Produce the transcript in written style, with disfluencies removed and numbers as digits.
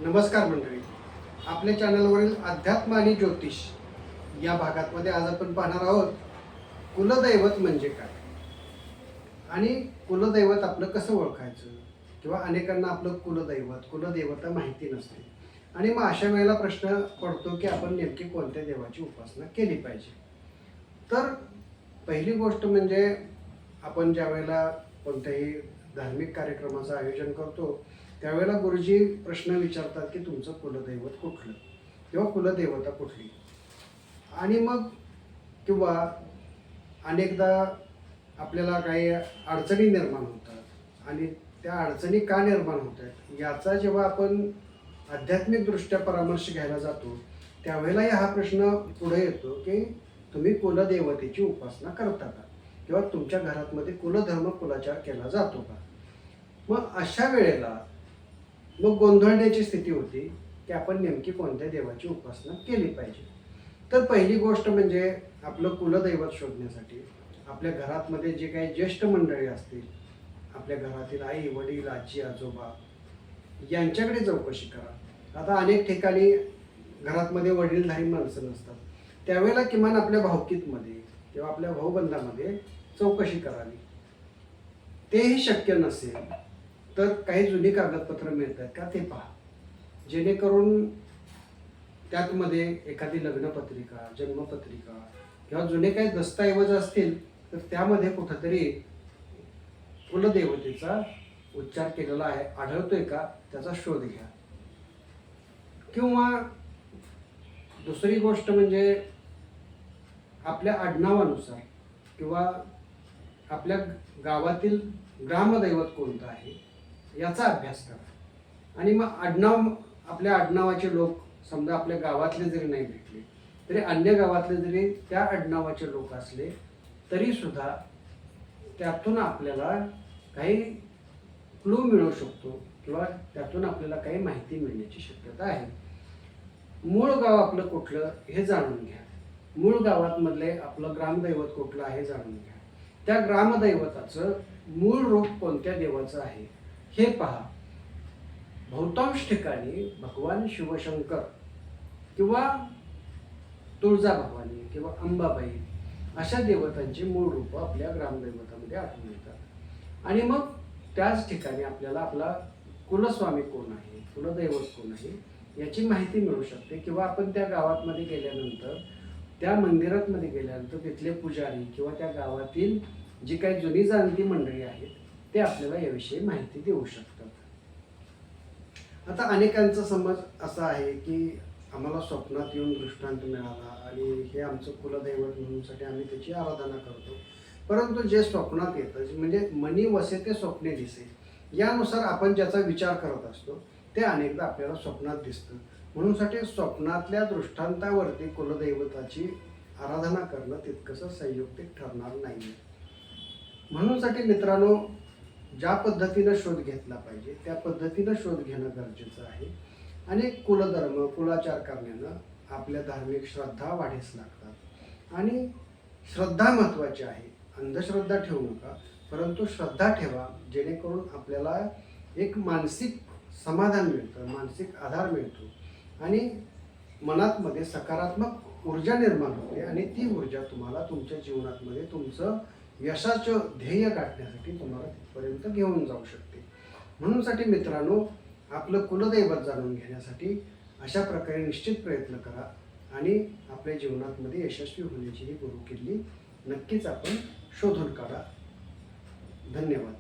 नमस्कार मंडळी, आपल्या चॅनलवरील अध्यात्म आणि ज्योतिष या भागामध्ये आज आपण पाहणार आहोत कुलदैवत म्हणजे काय आणि कुलदैवत आपलं कसं ओळखायचं किंवा अनेकांना आपलं कुलदेवता माहिती नसते आणि मग अशा वेळेला प्रश्न पडतो की आपण नेमकी कोणत्या देवाची उपासना केली पाहिजे. तर पहिली गोष्ट म्हणजे आपण ज्या वेळेला कोणत्याही धार्मिक कार्यक्रमाचं आयोजन करतो त्यावेळेला गुरुजी प्रश्न विचारतात की तुमचं कुलदैवत कुठलं किंवा कुलदेवता कुठली. आणि मग किंवा अनेकदा आपल्याला काही अडचणी निर्माण होतात आणि त्या अडचणी का निर्माण होतात याचा जेव्हा आपण आध्यात्मिकदृष्ट्या परामर्श घ्यायला जातो त्यावेळेलाही हा प्रश्न पुढे येतो की तुम्ही कुलदेवतेची उपासना करता का किंवा तुमच्या घरामध्ये कुलधर्म कुलाचार केला जातो का. मग अशा वेळेला मग गोंधळण्याची स्थिती होती की आपण नेमकी कोणत्या देवाची उपासना केली पाहिजे. तर पहिली गोष्ट म्हणजे आपलं कुलदैवत शोधण्यासाठी आपल्या घरामध्ये जे काही ज्येष्ठ मंडळी असतील, आपल्या घरातील आई वडील आजी आजोबा यांच्याकडे चौकशी करा. आता अनेक ठिकाणी घरामध्ये वडीलधारी माणसं नसतात, त्यावेळेला किमान आपल्या भावकीतमध्ये किंवा आपल्या भाऊबंधामध्ये चौकशी करावी. तेही शक्य नसेल तर काही जुनी कागदपत्र मिळतात का ते पहा, जेणेकरून त्यातमध्ये एखादी लग्नपत्रिका जन्मपत्रिका किंवा जुने काही दस्तऐवज असतील तर त्यामध्ये कुठंतरी कुलदेवतेचा उच्चार केलेला आहे आढळतोय का त्याचा शोध घ्या. किंवा दुसरी गोष्ट म्हणजे आपल्या आडनावानुसार किंवा आपल्या गावातील ग्रामदैवत कोणतं आहे याचा अभ्यास करा. आणि मग आपल्या आडनावाचे लोक समजा आपल्या गावातले जरी नाही भेटले तरी अन्य गावातले जरी त्या आडनावाचे लोक असले तरी सुद्धा त्यातून आपल्याला काही क्लू मिळू शकतो किंवा त्यातून आपल्याला काही माहिती मिळण्याची शक्यता आहे. मूळ गाव आपलं कुठलं हे जाणून घ्या. मूळ गावातमधले आपलं ग्रामदैवत कुठलं आहे जाणून घ्या. त्या ग्रामदैवताचं मूळ रूप कोणत्या देवाचं आहे हे पहा. बहुतांश ठिकाणी भगवान शिवशंकर किंवा तुळजा भवानी किंवा अंबाबाई अशा देवतांची मूळ रूप आपल्या ग्रामदैवतामध्ये आढळून येतात. आणि मग त्याच ठिकाणी आपल्याला आपला कुलस्वामी कोण आहे, कुलदैवत कोण आहे याची माहिती मिळू शकते. किंवा आपण त्या गावातमध्ये गेल्यानंतर त्या मंदिरातमध्ये गेल्यानंतर तिथले पुजारी किंवा त्या गावातील जी काही जुनी जाणती मंडळी आहेत ते आपल्याला याविषयी माहिती देऊ शकतात. आता अनेकांचा समज असा आहे की आम्हाला स्वप्नात येऊन दृष्टांत मिळाला आणि हे आमचं कुलदैवत म्हणूनसाठी आम्ही त्याची आराधना करतो. परंतु जे स्वप्नात येतं म्हणजे मनी वसे ते स्वप्ने दिसे यानुसार आपण ज्याचा विचार करत असतो ते अनेकदा आपल्याला स्वप्नात दिसतं. म्हणूनसाठी स्वप्नातल्या दृष्टांतावरती कुलदैवताची आराधना करणं तितकंसं संयुक्तिक ठरणार नाही. म्हणूनसाठी मित्रांनो ज्या पद्धतीनं शोध घेतला पाहिजे त्या पद्धतीनं शोध घेणं गरजेचं आहे. आणि कुलधर्म कुलाचार करण्यानं आपल्या धार्मिक श्रद्धा वाढीस लागतात आणि श्रद्धा महत्त्वाची आहे. अंधश्रद्धा ठेवू नका, परंतु श्रद्धा ठेवा जेणेकरून आपल्याला एक मानसिक समाधान मिळतं, मानसिक आधार मिळतो आणि मनातमध्ये सकारात्मक ऊर्जा निर्माण होते आणि ती ऊर्जा तुम्हाला तुमच्या जीवनामध्ये तुमचं यशाचं ध्येय गाठण्यासाठी तुम्हाला तिथपर्यंत घेऊन जाऊ शकते. म्हणूनसाठी मित्रांनो आपलं कुलदैवत जाणून घेण्यासाठी अशा प्रकारे निश्चित प्रयत्न करा आणि आपल्या जीवनामध्ये यशस्वी होण्याची ही गुरुकिल्ली नक्कीच आपण शोधून काढा. धन्यवाद.